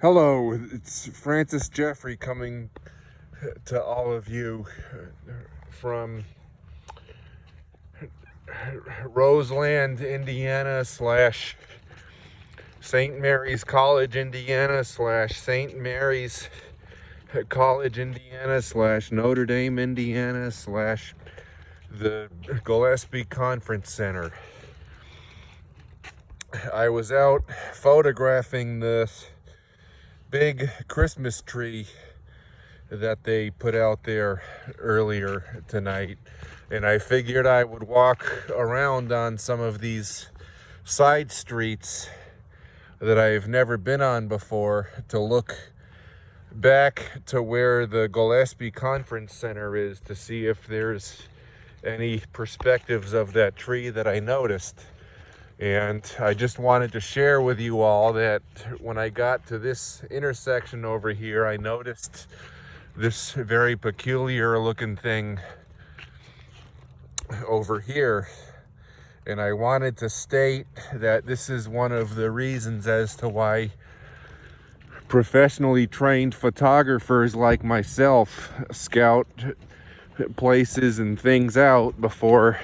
Hello, it's Francis Jeffrey coming to all of you from Roseland, Indiana slash St. Mary's College, Indiana slash St. Mary's College, Indiana slash Notre Dame, Indiana slash the Gillespie Conference Center. I was out photographing the big Christmas tree that they put out there earlier tonight, and I figured I would walk around on some of these side streets that I've never been on before to look back to where the Gillespie Conference Center is to see if there's any perspectives of that tree that I noticed. And I just wanted to share with you all that when I got to this intersection over here, I noticed this very peculiar looking thing over here. And I wanted to state that this is one of the reasons as to why professionally trained photographers like myself scout places and things out before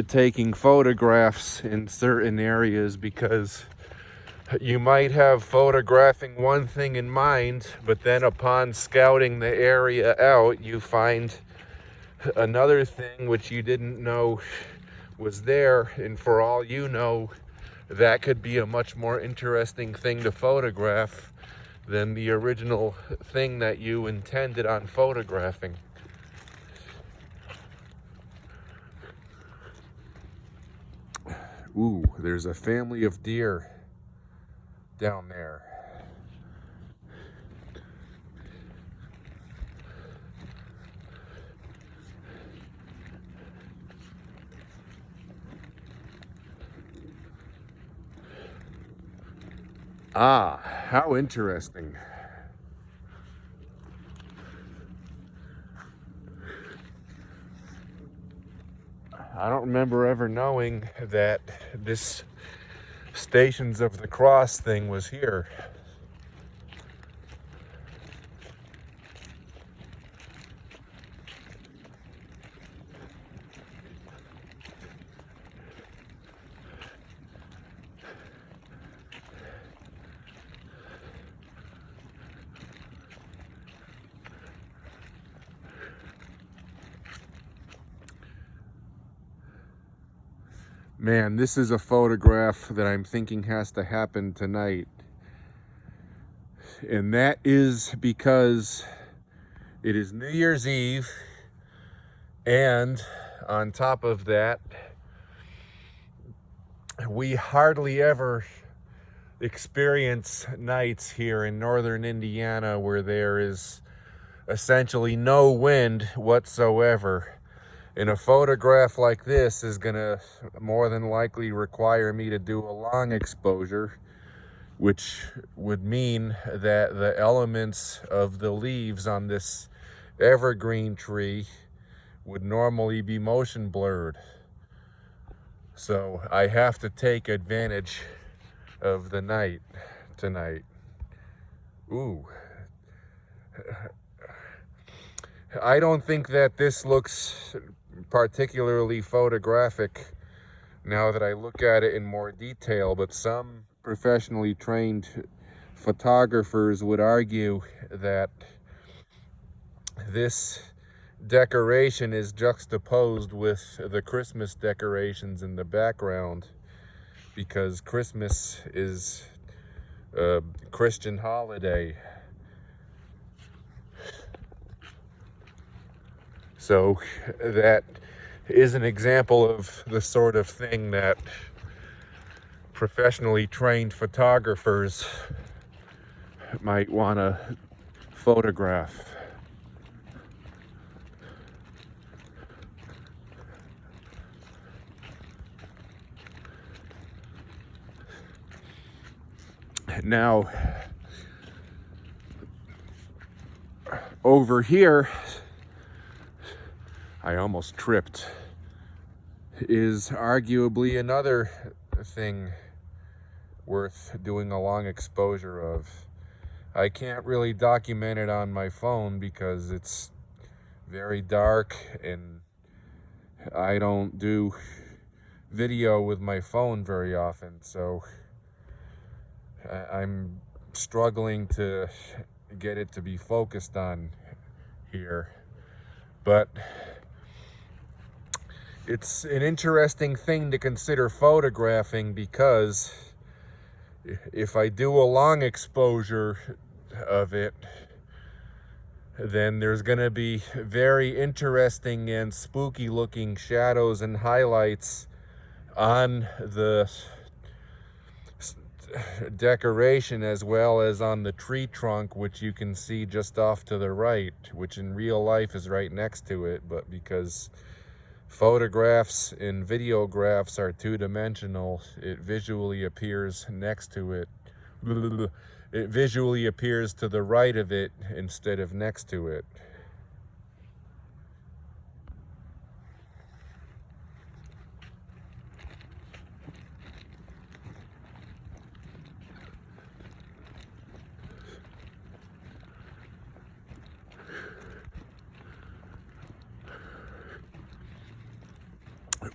taking photographs in certain areas, because you might have photographing one thing in mind, but then upon scouting the area out, you find another thing which you didn't know was there, and for all you know, that could be a much more interesting thing to photograph than the original thing that you intended on photographing. Ooh, there's a family of deer down there. Ah, how interesting. I don't remember ever knowing that this Stations of the Cross thing was here. Man, this is a photograph that I'm thinking has to happen tonight. And that is because it is New Year's Eve, and on top of that, we hardly ever experience nights here in northern Indiana where there is essentially no wind whatsoever. And a photograph like this is gonna more than likely require me to do a long exposure, which would mean that the elements of the leaves on this evergreen tree would normally be motion blurred. So I have to take advantage of the night tonight. Ooh. I don't think that this looks particularly photographic now that I look at it in more detail, but some professionally trained photographers would argue that this decoration is juxtaposed with the Christmas decorations in the background, because Christmas is a Christian holiday. So that is an example of the sort of thing that professionally trained photographers might want to photograph. Now, over here, I almost tripped, is arguably another thing worth doing a long exposure of. I can't really document it on my phone because it's very dark and I don't do video with my phone very often, so I'm struggling to get it to be focused on here. But it's an interesting thing to consider photographing, because if I do a long exposure of it, then there's going to be very interesting and spooky looking shadows and highlights on the decoration as well as on the tree trunk, which you can see just off to the right, which in real life is right next to it. But because photographs and videographs are two-dimensional, it visually appears next to it. It visually appears to the right of it instead of next to it.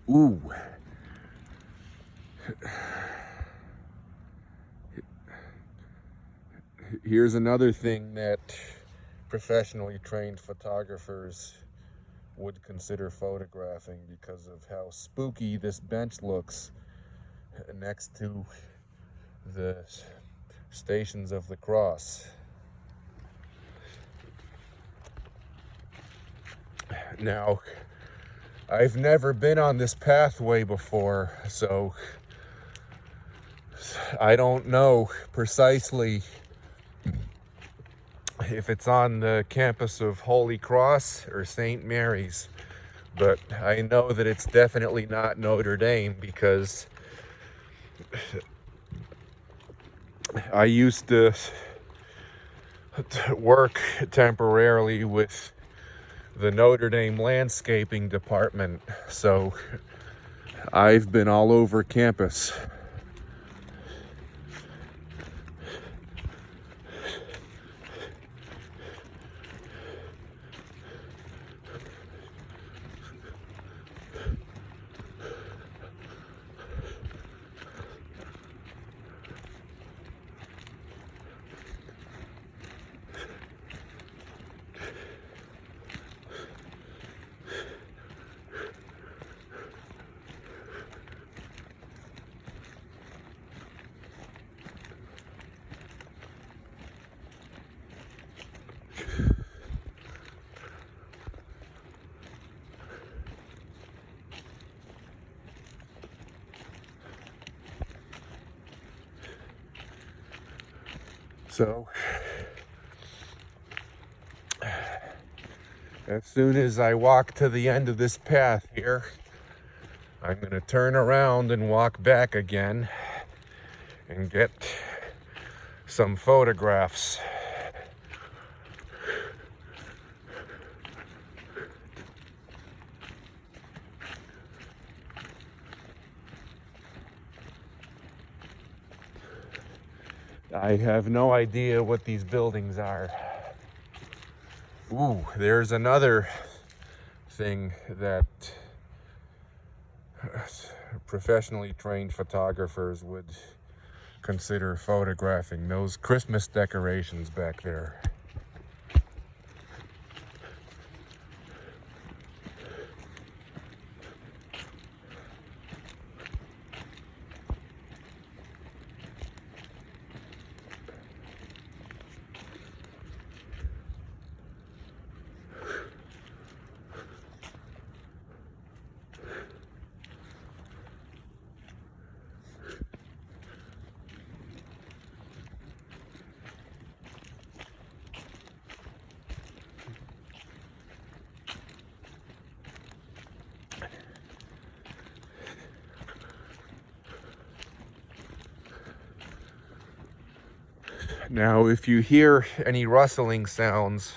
Ooh. Here's another thing that professionally trained photographers would consider photographing because of how spooky this bench looks next to the Stations of the Cross. Now, I've never been on this pathway before, so I don't know precisely if it's on the campus of Holy Cross or St. Mary's, but I know that it's definitely not Notre Dame, because I used to work temporarily with the Notre Dame landscaping department, so I've been all over campus. So, as soon as I walk to the end of this path here, I'm going to turn around and walk back again and get some photographs. I have no idea what these buildings are. Ooh, there's another thing that professionally trained photographers would consider photographing. Those Christmas decorations back there. Now, if you hear any rustling sounds,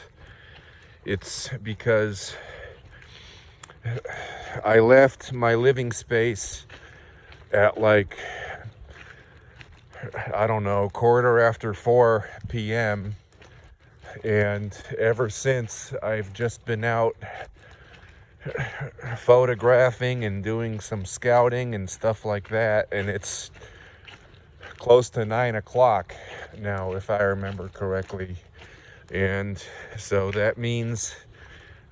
it's because I left my living space at like I don't know, 4:15 p.m. And ever since, I've just been out photographing and doing some scouting and stuff like that, and it's close to 9 o'clock now, if I remember correctly. And so that means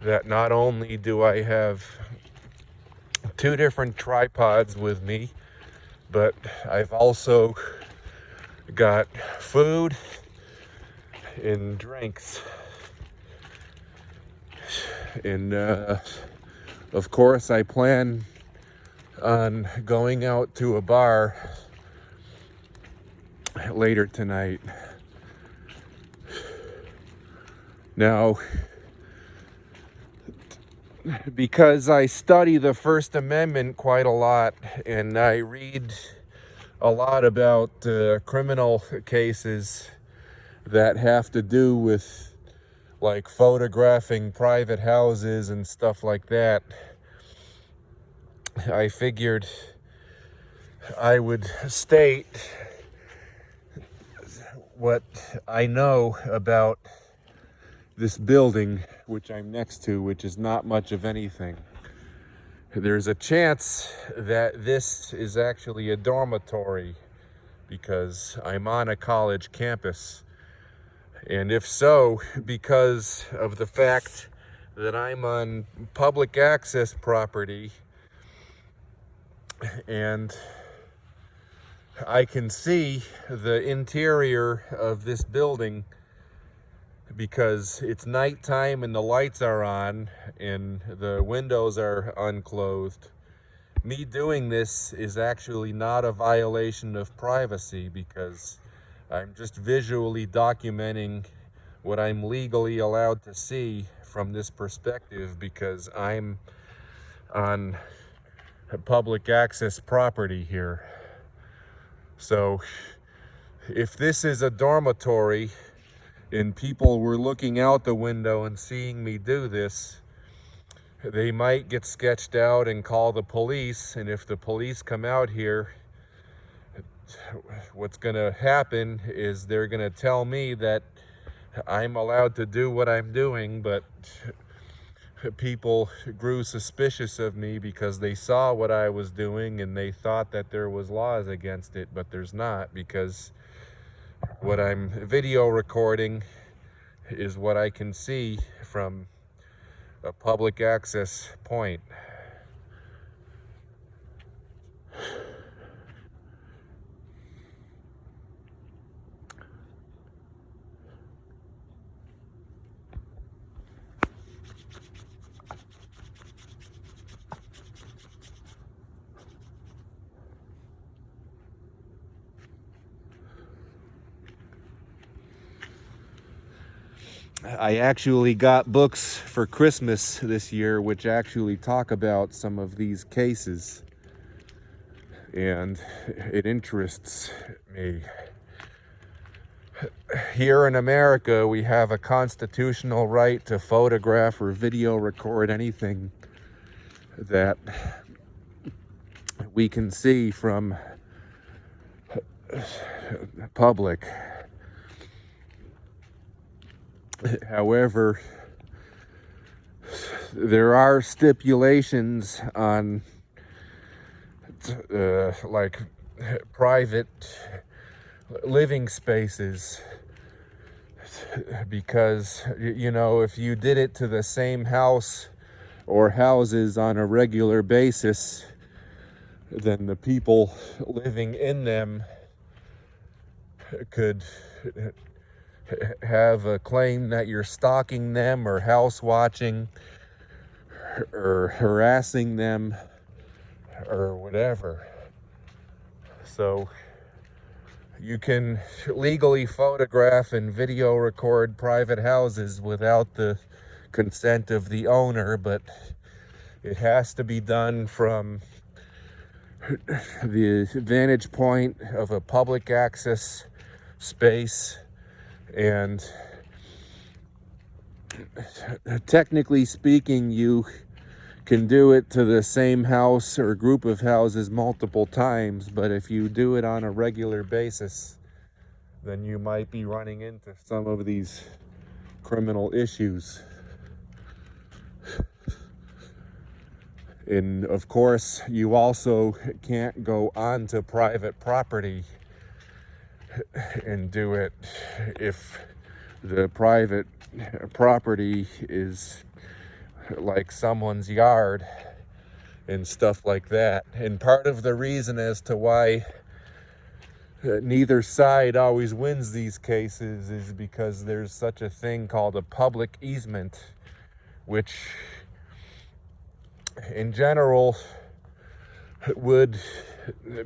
that not only do I have 2 different tripods with me, but I've also got food and drinks. And of course, I plan on going out to a bar later tonight. Now, because I study the First Amendment quite a lot, and I read a lot about criminal cases that have to do with like photographing private houses and stuff like that, I figured I would state what I know about this building, which I'm next to, which is not much of anything. There's a chance that this is actually a dormitory because I'm on a college campus. And if so, because of the fact that I'm on public access property and I can see the interior of this building because it's nighttime and the lights are on and the windows are unclosed. Me doing this is actually not a violation of privacy because I'm just visually documenting what I'm legally allowed to see from this perspective because I'm on public access property here. So if this is a dormitory and people were looking out the window and seeing me do this, they might get sketched out and call the police. And if the police come out here, what's gonna happen is they're gonna tell me that I'm allowed to do what I'm doing, but people grew suspicious of me because they saw what I was doing and they thought that there was laws against it, but there's not, because what I'm video recording is what I can see from a public access point. I actually got books for Christmas this year which actually talk about some of these cases, and it interests me. Here in America, we have a constitutional right to photograph or video record anything that we can see from public. However, there are stipulations on like private living spaces, because you know, if you did it to the same house or houses on a regular basis, then the people living in them could have a claim that you're stalking them or house watching or harassing them or whatever. So you can legally photograph and video record private houses without the consent of the owner, but it has to be done from the vantage point of a public access space. And technically speaking, you can do it to the same house or group of houses multiple times, but if you do it on a regular basis, then you might be running into some of these criminal issues. And of course, you also can't go onto private property and do it if the private property is like someone's yard and stuff like that. And part of the reason as to why neither side always wins these cases is because there's such a thing called a public easement, which in general would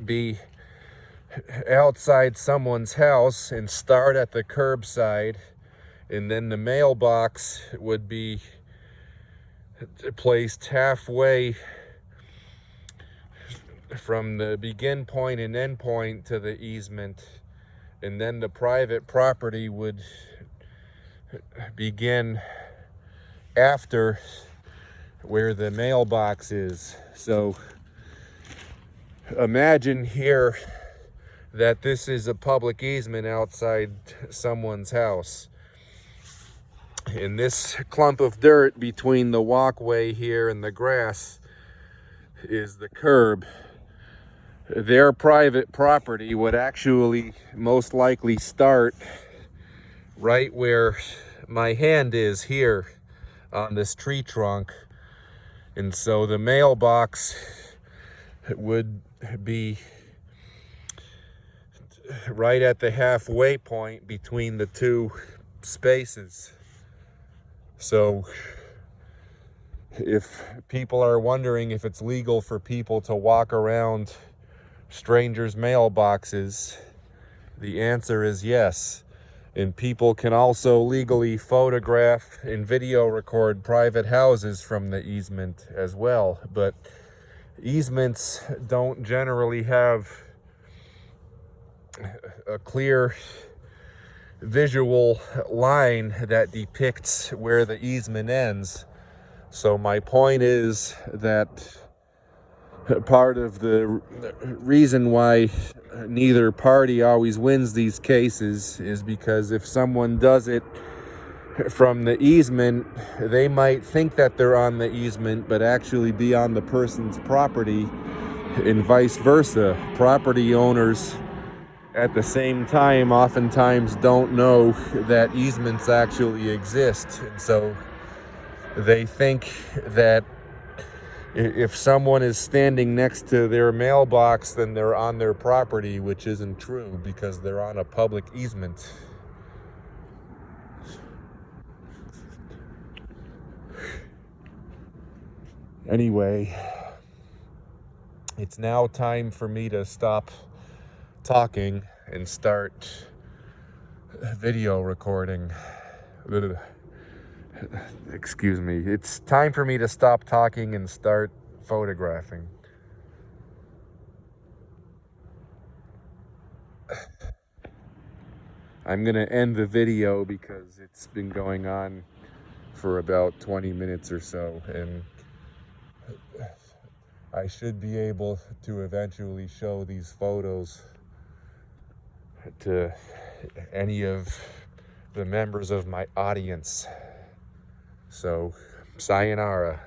be outside someone's house and start at the curbside, and then the mailbox would be placed halfway from the begin point and end point to the easement, and then the private property would begin after where the mailbox is. So imagine here that this is a public easement outside someone's house. And this clump of dirt between the walkway here and the grass is the curb. Their private property would actually most likely start right where my hand is here on this tree trunk. And so the mailbox would be right at the halfway point between the two spaces. So if people are wondering if it's legal for people to walk around strangers' mailboxes, the answer is yes. And people can also legally photograph and video record private houses from the easement as well. But easements don't generally have a clear visual line that depicts where the easement ends. So my point is that part of the reason why neither party always wins these cases is because if someone does it from the easement, they might think that they're on the easement but actually be on the person's property, and vice versa. Property owners at the same time oftentimes don't know that easements actually exist, and so they think that if someone is standing next to their mailbox, then they're on their property, which isn't true because they're on a public easement. Anyway, it's now time for me to stop talking and start video recording. Excuse me. It's time for me to stop talking and start photographing. I'm gonna end the video because it's been going on for about 20 minutes or so, and I should be able to eventually show these photos to any of the members of my audience. So, sayonara.